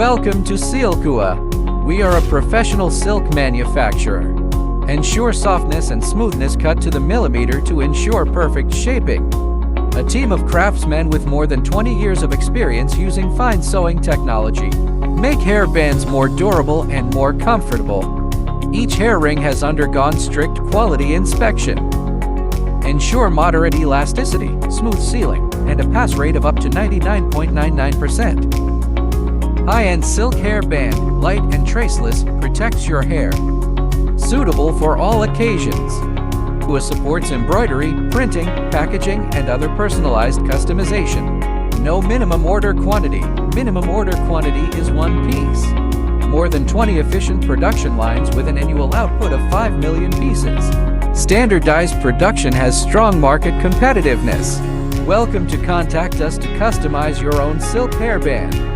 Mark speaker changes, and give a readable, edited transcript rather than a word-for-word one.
Speaker 1: Welcome to Silkua. We are a professional silk manufacturer. Ensure softness and smoothness cut to the millimeter to ensure perfect shaping. A team of craftsmen with more than 20 years of experience using fine sewing technology make hair bands more durable and more comfortable. Each hair ring has undergone strict quality inspection. Ensure moderate elasticity, smooth sealing, and a pass rate of up to 99.99%. High-end silk hair band, light and traceless, protects your hair. Suitable for all occasions. Scrunchies supports embroidery, printing, packaging, and other personalized customization. No minimum order quantity. Minimum order quantity is 1 piece. More than 20 efficient production lines with an annual output of 5 million pieces. Standardized production has strong market competitiveness. Welcome to contact us to customize your own silk hairband.